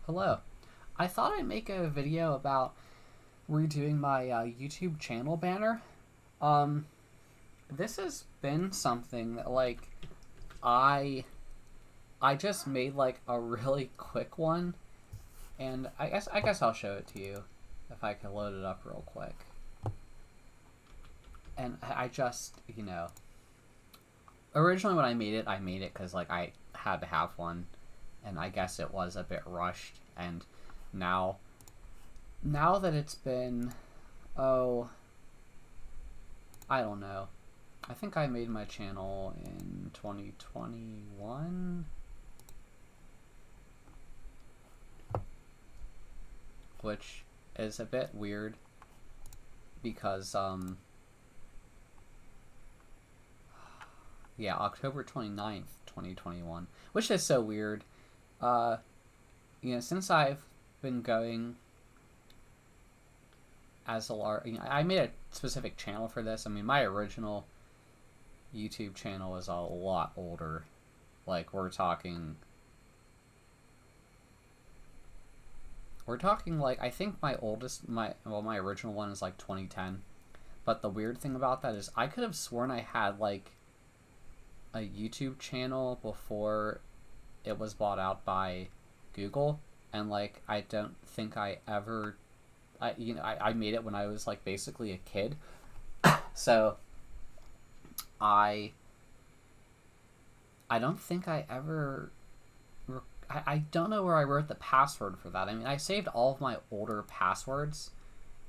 Hello. I thought I'd make a video about redoing my YouTube channel banner. Um, this has been something that I I just made a really quick one, and I guess I'll show it to you if I can load it up real quick. And I just originally when I made it because I had to have one, and I guess it was a bit rushed. And now that it's been, oh, I don't know. I think I made my channel in 2021, which is a bit weird because, yeah, October 29th, 2021, which is so weird. Since I've been going as a large, I made a specific channel for this. I mean, my original YouTube channel is a lot older. We're talking I think my original one is 2010. But the weird thing about that is I could have sworn I had a YouTube channel before it was bought out by Google, and I don't think I ever I made it when I was basically a kid. So I don't think I ever I don't know where I wrote the password for that. I mean, I saved all of my older passwords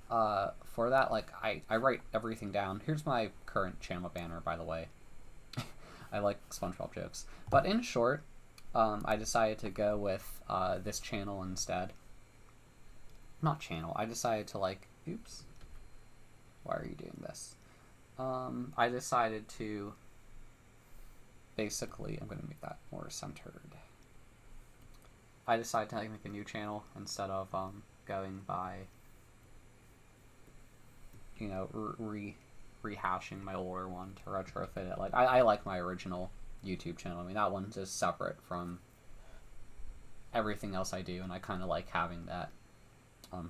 for that. I write everything down. Here's my current channel banner, by the way. I like SpongeBob jokes. But in short, I decided to go with this channel instead. Not channel. I decided to oops. Why are you doing this? I decided to basically, I'm going to make that more centered. I decided to make a new channel instead of going by, rehashing my older one to retrofit it. I like my original YouTube channel. I mean, that one's just separate from everything else I do, and I kind of like having that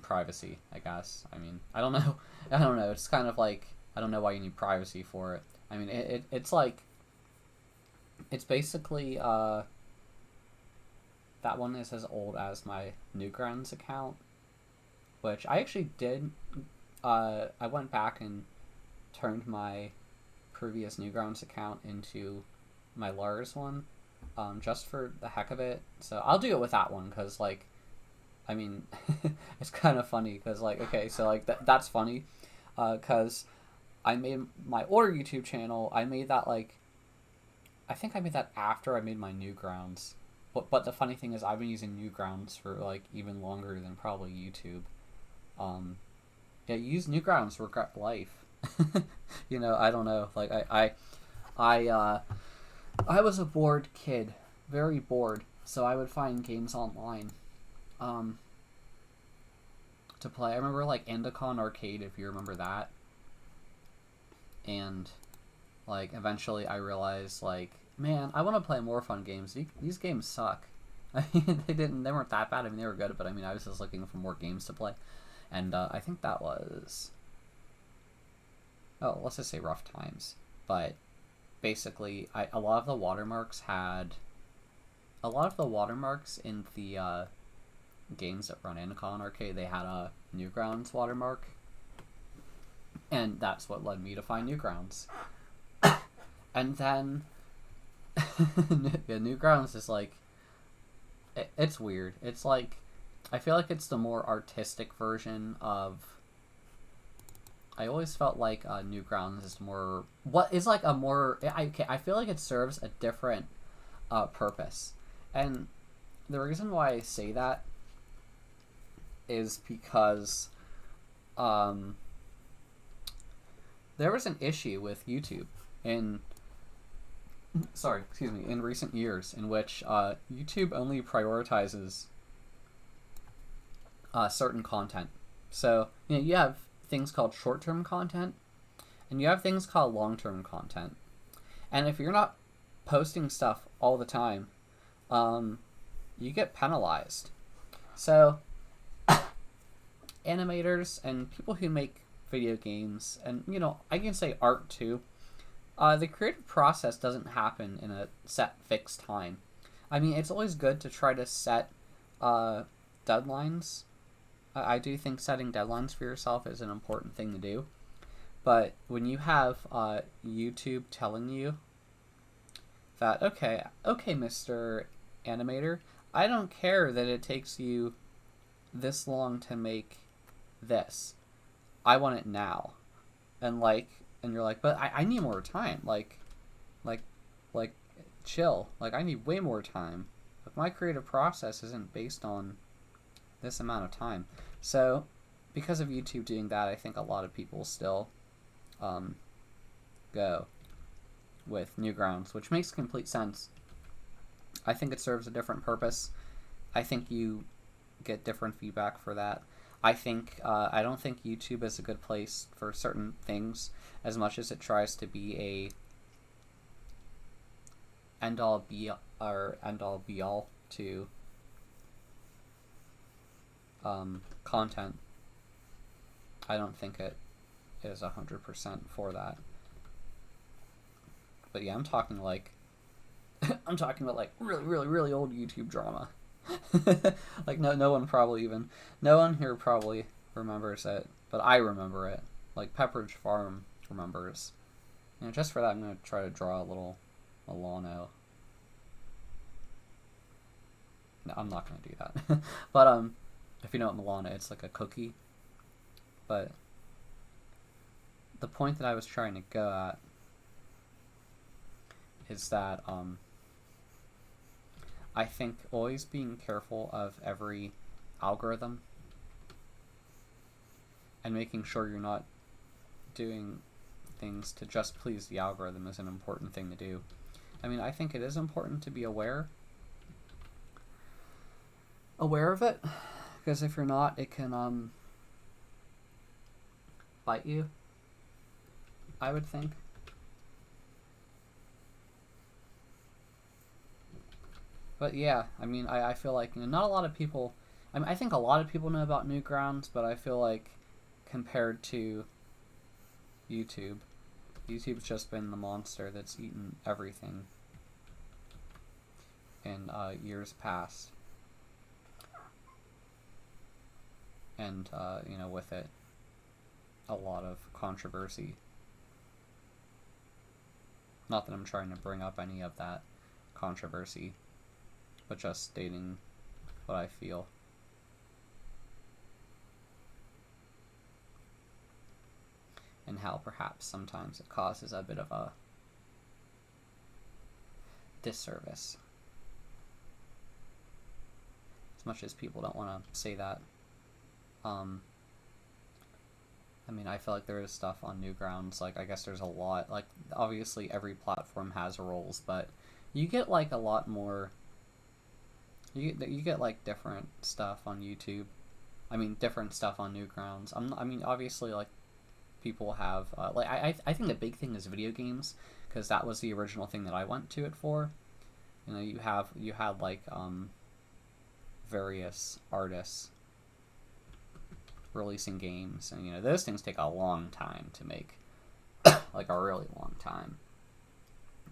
privacy, I guess. I mean, I don't know. It's kind of I don't know why you need privacy for it. I mean, it's basically that one is as old as my Newgrounds account, which I actually did. I went back and turned my previous Newgrounds account into my Lars one, just for the heck of it. So I'll do it with that one because, I mean, it's kind of funny because, okay, so that's funny, because I made my older YouTube channel. I made that I think I made that after I made my Newgrounds. But the funny thing is, I've been using Newgrounds for even longer than probably YouTube. Yeah, use Newgrounds, regret life. I don't know. I was a bored kid, very bored. So I would find games online, to play. I remember Endicon Arcade, if you remember that. And eventually I realized man, I want to play more fun games. These games suck. I mean, they weren't that bad. I mean, they were good, but I mean, I was just looking for more games to play. And I think that was, let's just say Rough Times. But basically, a lot of the watermarks in the games that run Endicon Arcade, they had a Newgrounds watermark. And that's what led me to find Newgrounds. And then Newgrounds is it's weird. It's I feel like it's the more artistic version of. I always felt Newgrounds is more a more. I feel like it serves a different purpose, and the reason why I say that is because there was an issue with YouTube in recent years in which YouTube only prioritizes certain content. So you have things called short-term content, and you have things called long-term content. And if you're not posting stuff all the time, you get penalized. So, animators and people who make video games, and I can say art too. The creative process doesn't happen in a set fixed time. I mean, it's always good to try to set deadlines. I do think setting deadlines for yourself is an important thing to do. But when you have YouTube telling you that, okay, Mr. Animator, I don't care that it takes you this long to make this. I want it now. And you're like, but I need more time. Like, chill. Like, I need way more time. Like, my creative process isn't based on this amount of time. So, because of YouTube doing that, I think a lot of people still go with Newgrounds, which makes complete sense. I think it serves a different purpose. I think you get different feedback for that. I don't think YouTube is a good place for certain things as much as it tries to be a end all be all to content. I don't think it is 100% for that. But yeah, I'm talking like I'm talking about like really, really, really old YouTube drama. Like no one here probably remembers it, but I remember it. Like Pepperidge Farm remembers. Just for that, I'm gonna try to draw a little Milano. No, I'm not gonna do that. But if you know what Milano, it's like a cookie. But the point that I was trying to go at is that I think always being careful of every algorithm and making sure you're not doing things to just please the algorithm is an important thing to do. I mean, I think it is important to be aware of it, because if you're not, it can bite you, I would think. But yeah, I mean, I feel like not a lot of people. I mean, I think a lot of people know about Newgrounds, but I feel like compared to YouTube's just been the monster that's eaten everything in years past, and with it, a lot of controversy. Not that I'm trying to bring up any of that controversy, but just stating what I feel. And how perhaps sometimes it causes a bit of a disservice. As much as people don't want to say that. I mean, I feel like there is stuff on Newgrounds, like, I guess there's a lot, like, obviously every platform has rules, but you get, like, a lot more, you get like, different stuff on YouTube. I mean, different stuff on Newgrounds. I mean, obviously, like, people have, I think the big thing is video games, because that was the original thing that I went to it for. You had, like, various artists releasing games, and those things take a long time to make. Like a really long time.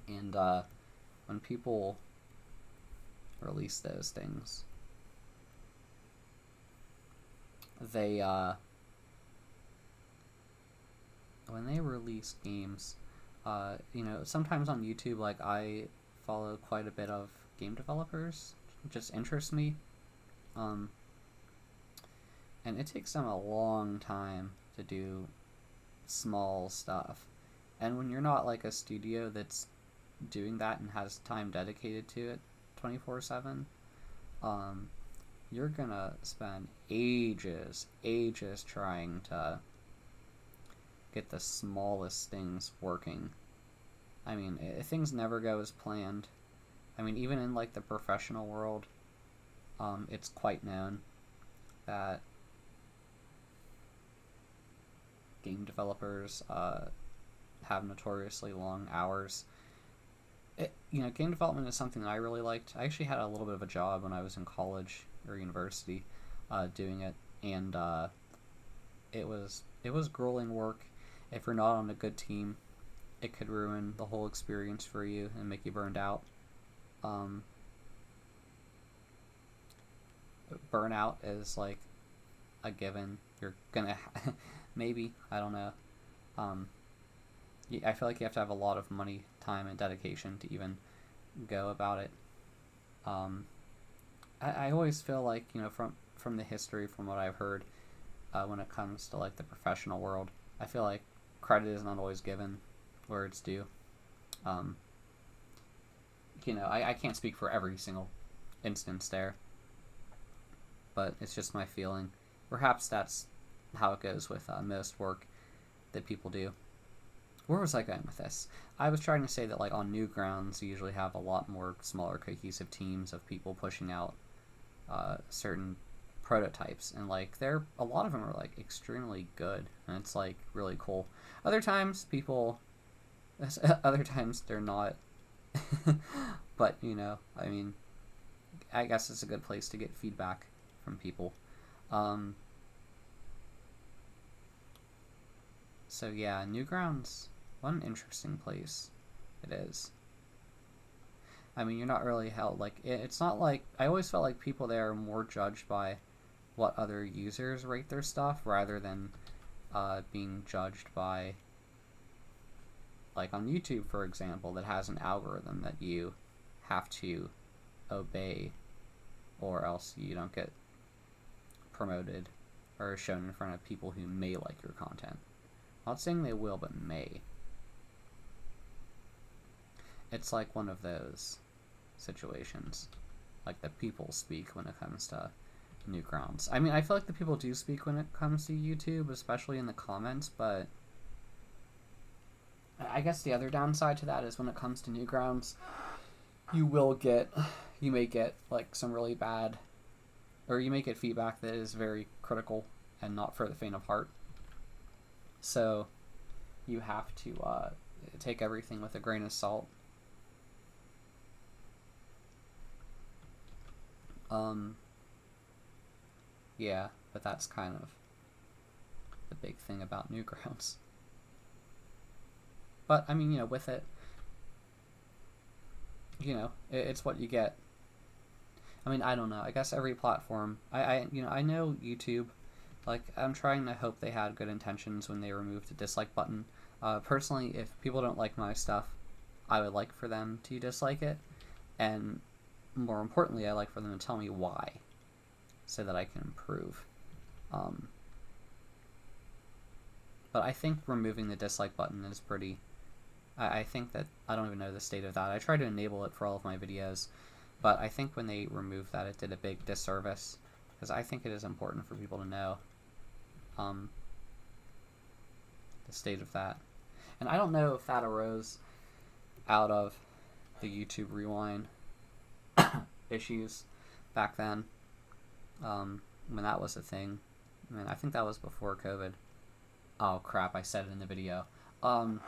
And when people release those things, they when they release games, sometimes on YouTube, like, I follow quite a bit of game developers. It just interests me. And it takes them a long time to do small stuff. And when you're not like a studio that's doing that and has time dedicated to it 24/7, you're gonna spend ages trying to get the smallest things working. I mean, things never go as planned. I mean, even in like the professional world, it's quite known that game developers have notoriously long hours. Game development is something that I really liked. I actually had a little bit of a job when I was in college or university doing it, and it was grueling work. If you're not on a good team, it could ruin the whole experience for you and make you burned out. Burnout is like a given. You're gonna maybe, I don't know. I feel like you have to have a lot of money, time, and dedication to even go about it. I always feel like, from the history, from what I've heard, when it comes to like the professional world, I feel like credit is not always given where it's due. I can't speak for every single instance there, but it's just my feeling. Perhaps that's how it goes with most work that people do. Where was I going with this? I was trying to say that, like, on Newgrounds, you usually have a lot more smaller, cohesive teams of people pushing out certain prototypes, and like a lot of them are like extremely good, and it's like really cool. Other times they're not. But I mean, I guess it's a good place to get feedback from people. So yeah, Newgrounds, what an interesting place it is. I mean, you're not really held, like, it's not like, I always felt like people there are more judged by what other users rate their stuff rather than being judged by, like on YouTube, for example, that has an algorithm that you have to obey or else you don't get promoted or shown in front of people who may like your content. Not saying they will, but may. It's like one of those situations. Like the people speak when it comes to Newgrounds. I mean, I feel like the people do speak when it comes to YouTube, especially in the comments, but I guess the other downside to that is when it comes to Newgrounds, you may get like some really bad, or you may get feedback that is very critical and not for the faint of heart. So you have to take everything with a grain of salt. Yeah, but that's kind of the big thing about Newgrounds. But I mean, with it, it's what you get. I mean, I don't know. I guess every platform. I know YouTube. Like, I'm trying to hope they had good intentions when they removed the dislike button. Personally, if people don't like my stuff, I would like for them to dislike it, and more importantly, I like for them to tell me why, so that I can improve. But I think removing the dislike button is pretty. I think that I don't even know the state of that. I try to enable it for all of my videos, but I think when they removed that, it did a big disservice, because I think it is important for people to know the state of that. And I don't know if that arose out of the YouTube Rewind issues back then, when that was a thing. I mean, I think that was before COVID. Oh crap, I said it in the video. I'm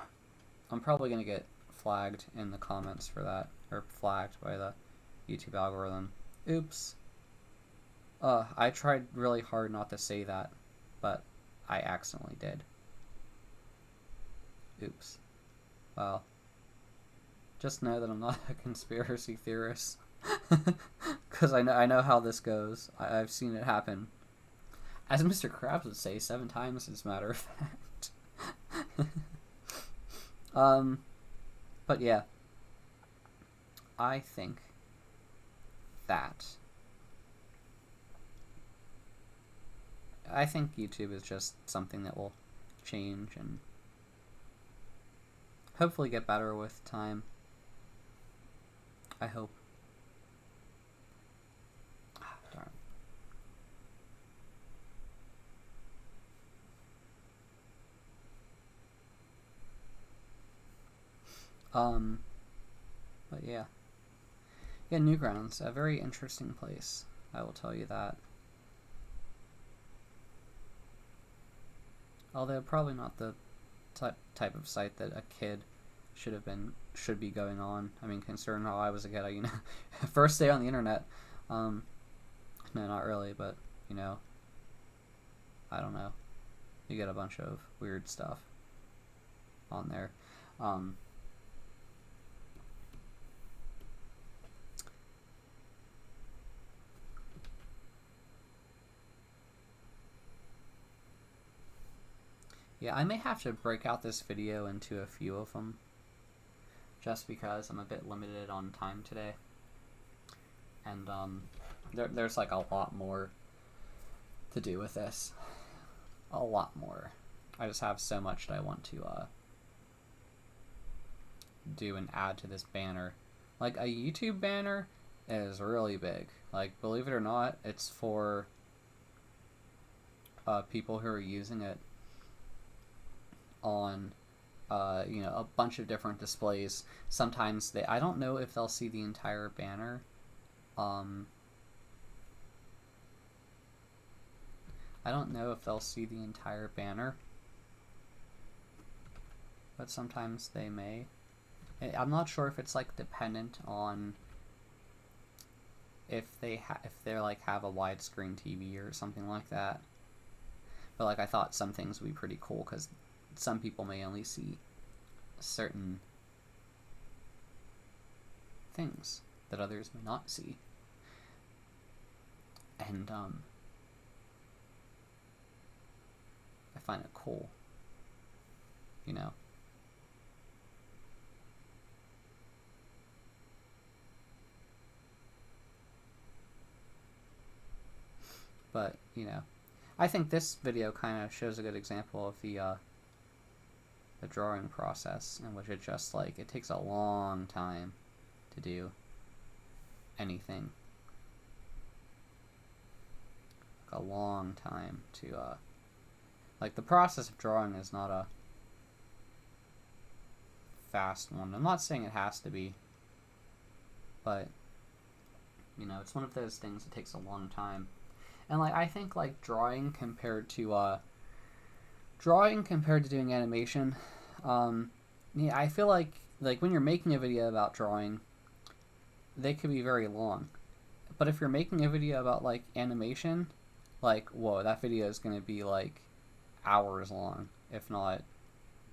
probably gonna get flagged in the comments for that, or flagged by the YouTube algorithm. Oops. I tried really hard not to say that, but I accidentally did. Oops. Well, just know that I'm not a conspiracy theorist, because I know how this goes. I've seen it happen. As Mr. Krabs would say, 7 times, as a matter of fact. But yeah, I think YouTube is just something that will change and hopefully get better with time. I hope. Darn. But yeah. Yeah, Newgrounds, a very interesting place, I will tell you that. Although probably not the type of site that a kid should be going on. I mean, considering how I was a kid, first day on the internet, No, not really, but, you know, I don't know. You get a bunch of weird stuff on there. Yeah, I may have to break out this video into a few of them, just because I'm a bit limited on time today. And there's like a lot more to do with this. A lot more. I just have so much that I want to do and add to this banner. Like, a YouTube banner is really big. Like, believe it or not, it's for people who are using it on you know, a bunch of different displays. Sometimes I don't know if they'll see the entire banner. I don't know if they'll see the entire banner, but sometimes they may. I'm not sure if it's like dependent on if they're like have a widescreen TV or something like that. But like, I thought some things would be pretty cool because some people may only see certain things that others may not see. And I find it cool, you know. But, you know, I think this video kind of shows a good example of the drawing process, in which it just, like, it takes a long time to do anything. Like, a long time to, like, the process of drawing is not a fast one. I'm not saying it has to be, but, you know, it's one of those things that takes a long time. And, like, I think, like, drawing compared to doing animation, yeah, I feel like when you're making a video about drawing, they could be very long. But if you're making a video about, like, animation, like, whoa, that video is going to be, like, hours long, if not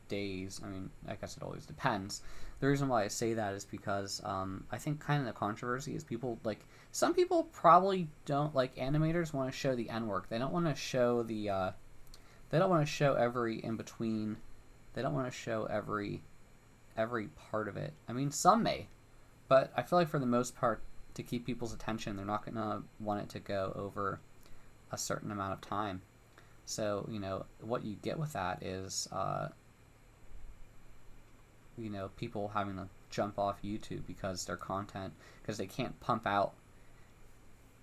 days. I mean, I guess it always depends. The reason why I say that is because I think kind of the controversy is people, like, some people probably don't, like, animators want to show the end work. They don't want to show the, they don't want to show every in-between. They don't want to show every part of it. I mean, some may, but I feel like for the most part, to keep people's attention, they're not going to want it to go over a certain amount of time. So, you know, what you get with that is, you know, people having to jump off YouTube because their content, because they can't pump out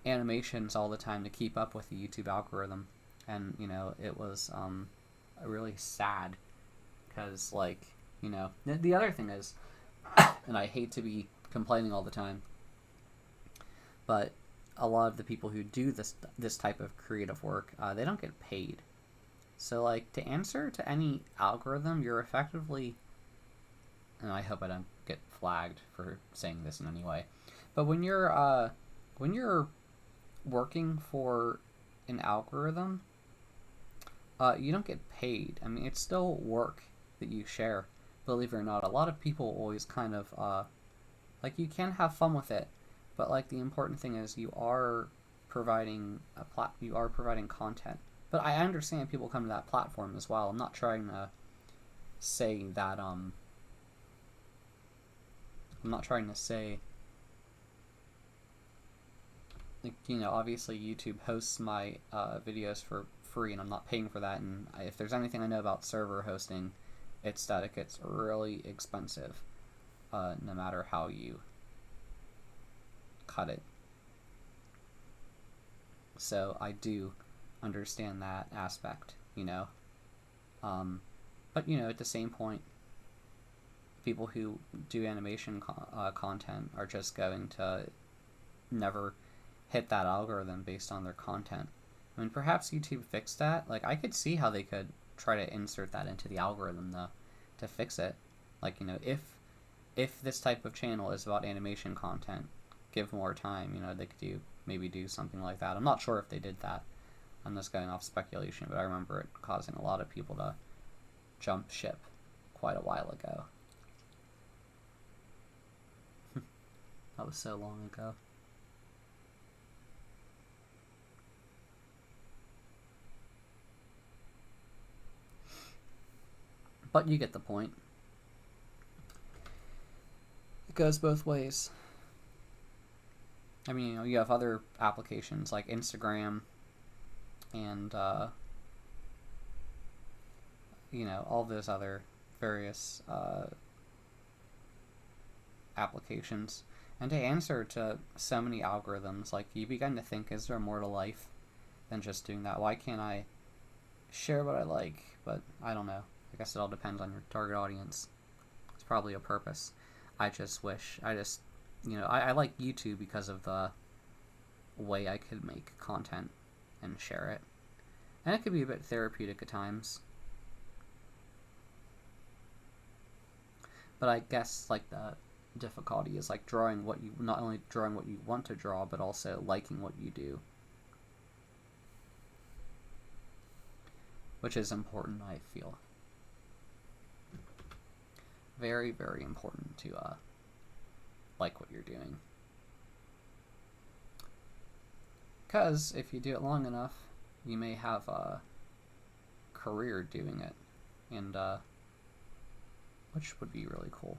animations all the time to keep up with the YouTube algorithm. And, you know, it was really sad because, like, you know, the other thing is, and I hate to be complaining all the time, but a lot of the people who do this type of creative work, they don't get paid. So, like, to answer to any algorithm, you're effectively, and I hope I don't get flagged for saying this in any way, but when you're working for an algorithm, you don't get paid. I mean, it's still work that you share, believe it or not. A lot of people always kind of, like, you can have fun with it, but, like, the important thing is you are providing content. But I understand people come to that platform as well. I'm not trying to say that, I'm not trying to say, like, you know, obviously YouTube hosts my videos for free, and I'm not paying for that. And if there's anything I know about server hosting, it's that it gets really expensive, no matter how you cut it. So I do understand that aspect, you know. But, you know, at the same point, people who do animation content are just going to never hit that algorithm based on their content. I mean, perhaps YouTube fixed that. Like, I could see how they could try to insert that into the algorithm, though, to fix it. Like, you know, if this type of channel is about animation content, give more time. You know, they could do maybe do something like that. I'm not sure if they did that. I'm just going off speculation, but I remember it causing a lot of people to jump ship quite a while ago. That was so long ago. But you get the point. It goes both ways. I mean, you know, you have other applications like Instagram and, you know, all those other various applications. And to answer to so many algorithms, like, you begin to think, is there more to life than just doing that? Why can't I share what I like? But I don't know. I guess it all depends on your target audience. It's probably a purpose. I like YouTube because of the way I could make content and share it. And it could be a bit therapeutic at times. But I guess, like, the difficulty is, like, not only drawing what you want to draw, but also liking what you do. Which is important, I feel. Very, very important to like what you're doing. Because if you do it long enough, you may have a career doing it, and which would be really cool.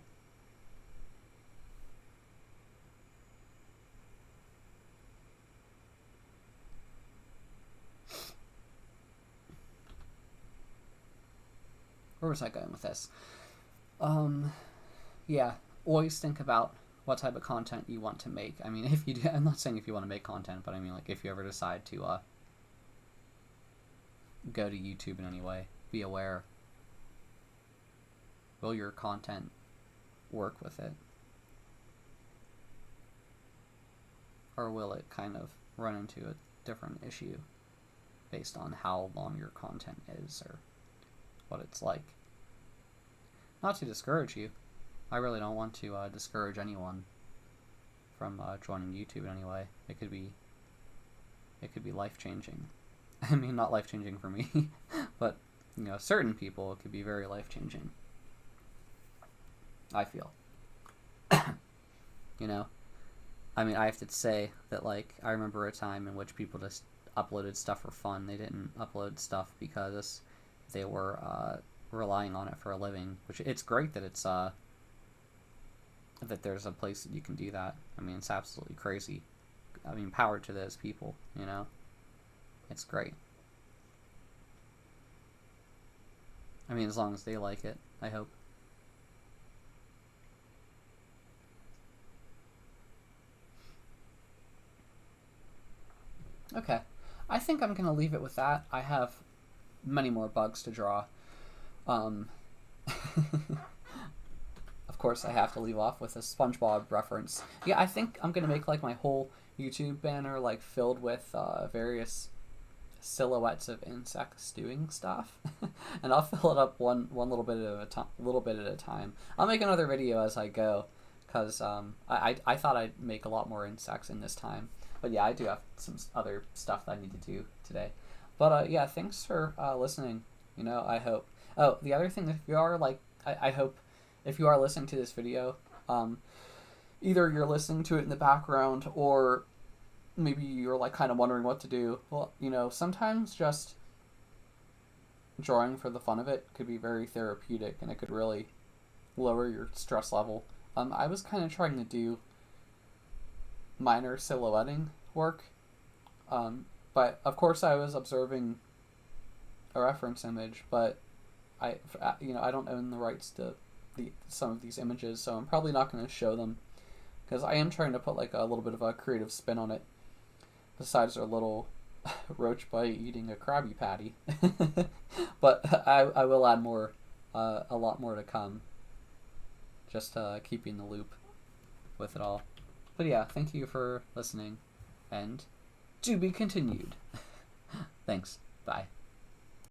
Where was I going with this? Yeah, always think about what type of content you want to make. I mean, if you do, I'm not saying if you want to make content, but I mean, like, if you ever decide to go to YouTube in any way, be aware. Will your content work with it? Or will it kind of run into a different issue based on how long your content is or what it's like? Not to discourage you. I really don't want to discourage anyone from joining YouTube in any way. It could be life-changing. I mean, not life-changing for me, but, you know, certain people, it could be very life-changing. I feel. You know? I mean, I have to say that, like, I remember a time in which people just uploaded stuff for fun. They didn't upload stuff because they were relying on it for a living, which it's great that it's that there's a place that you can do that. I mean, it's absolutely crazy. I mean, power to those people, you know? It's great. I mean, as long as they like it, I hope. Okay, I think I'm going to leave it with that. I have many more bugs to draw. Of course, I have to leave off with a SpongeBob reference. Yeah, I think I'm going to make, like, my whole YouTube banner, like, filled with various silhouettes of insects doing stuff. And I'll fill it up one little bit at a time. I'll make another video as I go, because I thought I'd make a lot more insects in this time. But yeah, I do have some other stuff that I need to do today. But yeah, thanks for listening. You know, I hope. Oh, the other thing, if you are, like, I hope if you are listening to this video, either you're listening to it in the background or maybe you're, like, kind of wondering what to do. Well, you know, sometimes just drawing for the fun of it could be very therapeutic, and it could really lower your stress level. I was kind of trying to do minor silhouetting work, but of course I was observing a reference image, but I don't own the rights to some of these images, so I'm probably not going to show them, because I am trying to put, like, a little bit of a creative spin on it, besides our little roach bite eating a Krabby Patty. But I will add more, a lot more to come, just keep you in the loop with it all. But yeah, thank you for listening, and to be continued. Thanks. Bye.